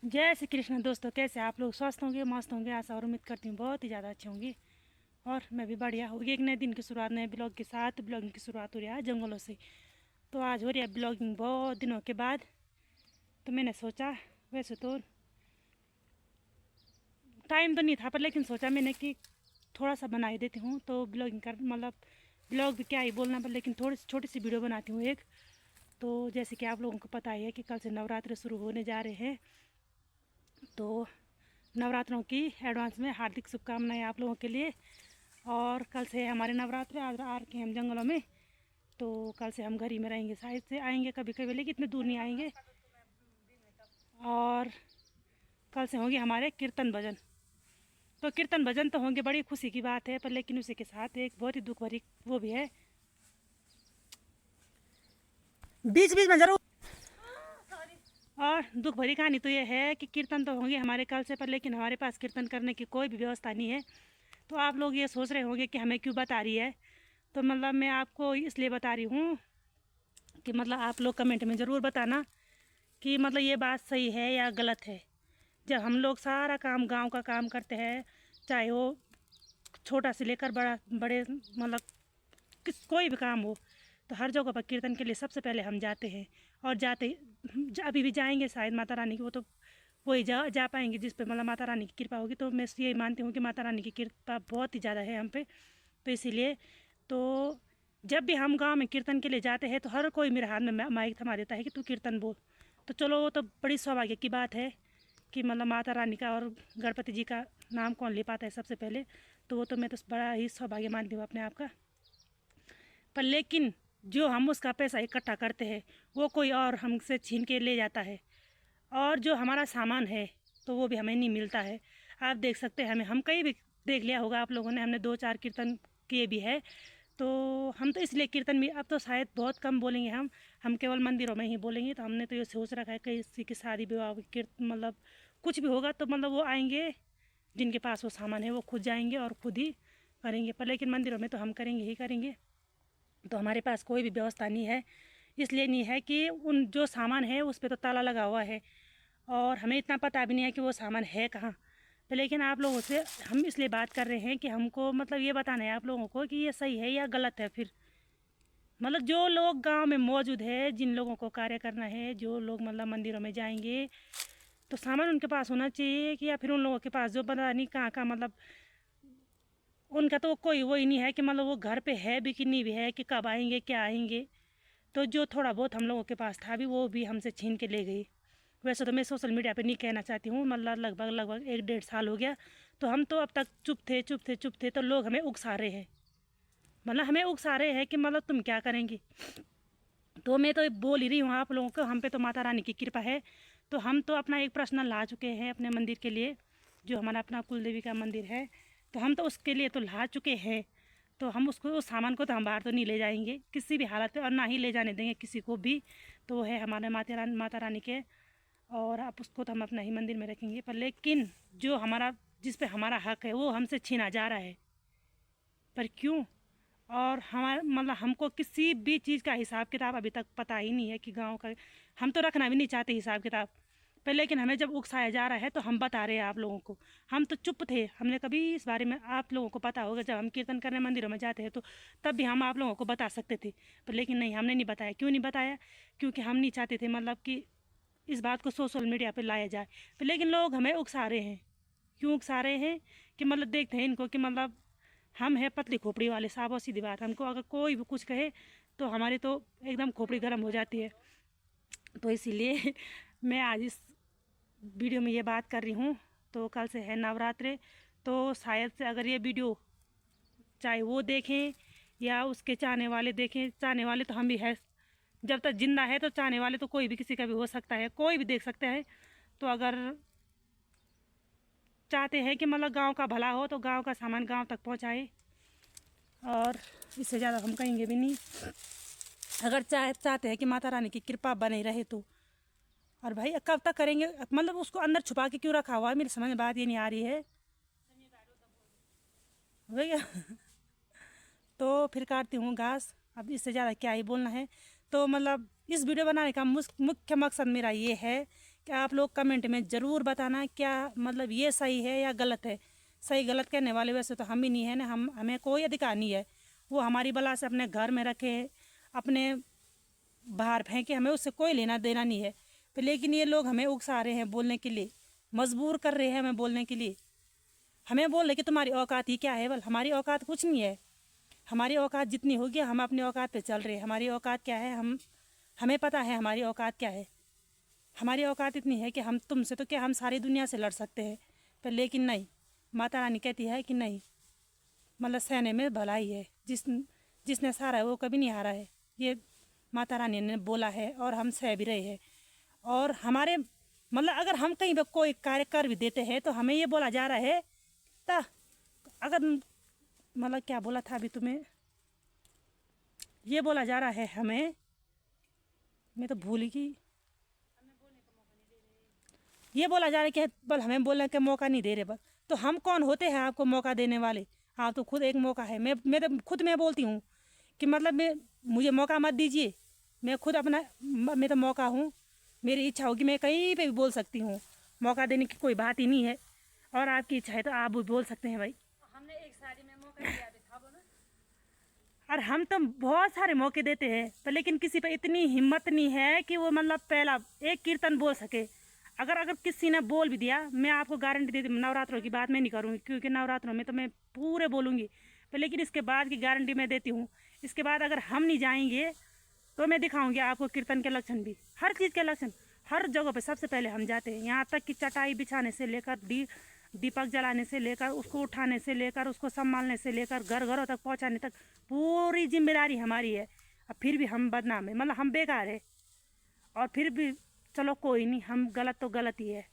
जय श्री कृष्ण दोस्तों, कैसे आप लोग? स्वस्थ होंगे, मस्त होंगे, आशा और उम्मीद करती हूँ बहुत ही ज़्यादा अच्छे होंगे। और मैं भी बढ़िया होगी। एक नए दिन की शुरुआत, नए ब्लॉग के साथ। ब्लॉगिंग की शुरुआत हो रही है जंगलों से। तो आज हो रही है ब्लॉगिंग बहुत दिनों के बाद। तो मैंने सोचा, वैसे तो टाइम तो नहीं था, पर लेकिन सोचा मैंने कि थोड़ा सा बना ही देती हूँ। तो ब्लॉगिंग कर मतलब ब्लॉग भी क्या ही बोलना, पर लेकिन थोड़ी सी छोटी सी वीडियो बनाती हूँ एक। तो जैसे कि आप लोगों को पता ही है कि कल से नवरात्र शुरू होने जा रहे हैं। तो नवरात्रों की एडवांस में हार्दिक शुभकामनाएं आप लोगों के लिए। और कल से हमारे नवरात्र आज आ रखे हैं हम जंगलों में। तो कल से हम घर ही में रहेंगे, शायद से आएंगे कभी कभी, लेकिन इतने दूर नहीं आएंगे। और कल से होंगे हमारे कीर्तन भजन। तो कीर्तन भजन तो होंगे, बड़ी खुशी की बात है, पर लेकिन उसी के साथ एक बहुत ही दुख भरी वो भी है। बीच बीच में जरूर। और दुख भरी कहानी तो ये है कि कीर्तन तो होंगे हमारे कल से, पर लेकिन हमारे पास कीर्तन करने की कोई भी व्यवस्था नहीं है। तो आप लोग ये सोच रहे होंगे कि हमें क्यों बता रही है। तो मतलब मैं आपको इसलिए बता रही हूँ कि मतलब आप लोग कमेंट में ज़रूर बताना कि मतलब ये बात सही है या गलत है। जब हम लोग सारा काम गांव का काम करते हैं, चाहे वो छोटा से लेकर बड़ा बड़े मतलब किस कोई भी काम हो, तो हर जगह पर कीर्तन के लिए सबसे पहले हम जाते हैं। और जाते अभी भी जाएंगे शायद, माता रानी की वो तो वही जा पाएंगे जिस पे मतलब माता रानी की कृपा होगी। तो मैं ये मानती हूँ कि माता रानी की कृपा बहुत ही ज़्यादा है हम पे। तो इसीलिए तो जब भी हम गांव में कीर्तन के लिए जाते हैं, तो हर कोई मेरे हाथ में माइक थमा देता है कि तू कीर्तन बोल। तो चलो, वो तो बड़ी सौभाग्य की बात है कि मतलब माता रानी का और गणपति जी का नाम कौन ले पाता है सबसे पहले। तो वो तो मैं तो बड़ा ही सौभाग्य मानती हूँ अपने आप का। पर लेकिन जो हम उसका पैसा इकट्ठा करते हैं, वो कोई और हमसे छीन के ले जाता है। और जो हमारा सामान है, तो वो भी हमें नहीं मिलता है। आप देख सकते हैं, हमें हम कहीं भी देख लिया होगा आप लोगों ने, हमने 2-4 कीर्तन किए भी है। तो हम तो इसलिए कीर्तन भी अब तो शायद बहुत कम बोलेंगे हम केवल मंदिरों में ही बोलेंगे। तो हमने तो ये सोच रखा है कि किसी की शादी विवाह कीर्तन मतलब कुछ भी होगा तो मतलब वो आएंगे, जिनके पास वो सामान है वो खुद जाएंगे और खुद ही करेंगे। पर लेकिन मंदिरों में तो हम करेंगे ही करेंगे। तो हमारे पास कोई भी व्यवस्था नहीं है। इसलिए नहीं है कि उन जो सामान है उस पर तो ताला लगा हुआ है, और हमें इतना पता भी नहीं है कि वो सामान है कहाँ पे। लेकिन आप लोगों से हम इसलिए बात कर रहे हैं कि हमको मतलब ये बताना है आप लोगों को कि ये सही है या गलत है। फिर मतलब जो लोग गांव में मौजूद है, जिन लोगों को कार्य करना है, जो लोग मतलब मंदिरों में जाएंगे, तो सामान उनके पास होना चाहिए कि या फिर उन लोगों के पास जो पता नहीं कहाँ का मतलब उनका तो कोई वही नहीं है कि मतलब वो घर पे है भी कि नहीं भी है कि कब आएंगे क्या आएंगे। तो जो थोड़ा बहुत हम लोगों के पास था भी, वो भी हमसे छीन के ले गई। वैसे तो मैं सोशल मीडिया पे नहीं कहना चाहती हूँ, मतलब लगभग लगभग 1-1.5 साल हो गया। तो हम तो अब तक चुप थे चुप थे चुप थे, तो लोग हमें उकसा रहे हैं। मतलब हमें उकसा रहे हैं कि मतलब तुम क्या करेंगी। तो मैं तो बोल ही रही हूँ आप लोगों को, हम पे तो माता रानी की कृपा है। तो हम तो अपना एक पर्सनल ला चुके हैं अपने मंदिर के लिए, जो हमारा अपना कुल देवी का मंदिर है। तो हम तो उसके लिए तो ला चुके हैं। तो हम उसको उस सामान को तो हम बाहर तो नहीं ले जाएंगे किसी भी हालत में, और ना ही ले जाने देंगे किसी को भी। तो वो है हमारे माता रानी के। और आप उसको तो हम अपना ही मंदिर में रखेंगे। पर लेकिन जो हमारा जिस पे हमारा हक है वो हमसे छीना जा रहा है। पर क्यों? और हमारा मतलब हमको किसी भी चीज़ का हिसाब किताब अभी तक पता ही नहीं है कि गांव का। हम तो रखना भी नहीं चाहते हिसाब किताब। पर लेकिन हमें जब उकसाया जा रहा है तो हम बता रहे हैं आप लोगों को। हम तो चुप थे, हमने कभी इस बारे में, आप लोगों को पता होगा जब हम कीर्तन करने मंदिरों में जाते हैं तो तब भी हम आप लोगों को बता सकते थे। पर लेकिन नहीं, हमने नहीं बताया। क्यों नहीं बताया? क्योंकि हम नहीं चाहते थे मतलब कि इस बात को सोशल मीडिया पर लाया जाए। पर लेकिन लोग हमें उकसा रहे हैं। क्यों उकसा रहे हैं? कि मतलब देखते हैं इनको कि मतलब हम हैं पतली खोपड़ी वाले साहब, और सीधी बात, हमको अगर कोई भी कुछ कहे तो हमारी तो एकदम खोपड़ी गर्म हो जाती है। तो इसीलिए मैं आज इस वीडियो में ये बात कर रही हूँ। तो कल से है नवरात्रे। तो शायद से अगर ये वीडियो चाहे वो देखें या उसके चाहने वाले देखें, चाहने वाले तो हम भी है। जब तक जिंदा है तो चाहने वाले तो कोई भी किसी का भी हो सकता है, कोई भी देख सकते हैं। तो अगर चाहते हैं कि मतलब गांव का भला हो तो गांव का सामान गांव तक पहुंचाए, और इससे ज़्यादा हम कहेंगे भी नहीं। अगर चाहते हैं कि माता रानी की कृपा बने रहे तो। और भाई कब तक करेंगे? मतलब उसको अंदर छुपा के क्यों रखा हुआ है? मेरी समझ में बात ये नहीं आ रही है भैया। तो फिर काटती हूँ घास, अब इससे ज़्यादा क्या ही बोलना है। तो मतलब इस वीडियो बनाने का मुख्य मकसद मेरा ये है कि आप लोग कमेंट में ज़रूर बताना क्या मतलब ये सही है या गलत है। सही गलत कहने वाले वैसे तो हम ही नहीं है ना, हमें कोई अधिकार नहीं है। वो हमारी बला से अपने घर में रखे, अपने बाहर फेंके, हमें उससे कोई लेना देना नहीं है। पर लेकिन ये लोग हमें उकसा रहे हैं बोलने के लिए, मजबूर कर रहे हैं हमें बोलने के लिए। हमें बोल रहे कि तुम्हारी औकात ही क्या है। बल हमारी औकात कुछ नहीं है। हमारी औकात जितनी होगी हम अपनी औकात पे चल रहे हैं। हमारी औकात क्या है, हमें पता है हमारी औकात क्या है। हमारी औकात इतनी है कि हम तुमसे तो क्या, हम सारी दुनिया से लड़ सकते हैं। पर लेकिन नहीं, माता रानी कहती है कि नहीं, मतलब सहने में भलाई है। जिसने सहारा है वो कभी नहीं हारा है। ये माता रानी ने बोला है और हम सह भी रहे हैं। और हमारे मतलब अगर हम कहीं पर कोई कार्य कर भी देते हैं तो हमें ये बोला जा रहा है ता अगर मतलब क्या बोला था अभी तुम्हें, ये बोला जा रहा है हमें, मैं तो भूल गई। ये बोला जा रहा है कि बल हमें बोलने का मौका नहीं दे रहे। बल तो हम कौन होते हैं आपको मौका देने वाले। हाँ तो खुद एक मौका है। मैं तो खुद मैं बोलती हूँ कि मतलब मुझे मौका मत दीजिए। मैं खुद अपना मैं तो मौका हूँ। मेरी इच्छा होगी मैं कहीं पे भी बोल सकती हूँ। मौका देने की कोई बात ही नहीं है। और आपकी इच्छा है तो आप भी बोल सकते हैं भाई। हमने एक शादी में मौका दिया भी था वो ना। और हम तो बहुत सारे मौके देते हैं पर लेकिन किसी पे इतनी हिम्मत नहीं है कि वो मतलब पहला एक कीर्तन बोल सके। अगर किसी ने बोल भी दिया, मैं आपको गारंटी देती हूँ, नवरात्रों की बात मैं नहीं करूँगी क्योंकि नवरात्रों में तो मैं पूरे बोलूँगी। पर लेकिन इसके बाद की गारंटी मैं देती हूँ, इसके बाद अगर हम नहीं जाएंगे तो मैं दिखाऊंगी आपको कीर्तन के लक्षण भी, हर चीज़ के लक्षण। हर जगह पे सबसे पहले हम जाते हैं। यहाँ तक कि चटाई बिछाने से लेकर दीपक जलाने से लेकर, उसको उठाने से लेकर, उसको संभालने से लेकर, घर घरों तक पहुँचाने तक पूरी जिम्मेदारी हमारी है। अब फिर भी हम बदनाम है, मतलब हम बेकार है। और फिर भी चलो कोई नहीं, हम गलत तो गलत ही है।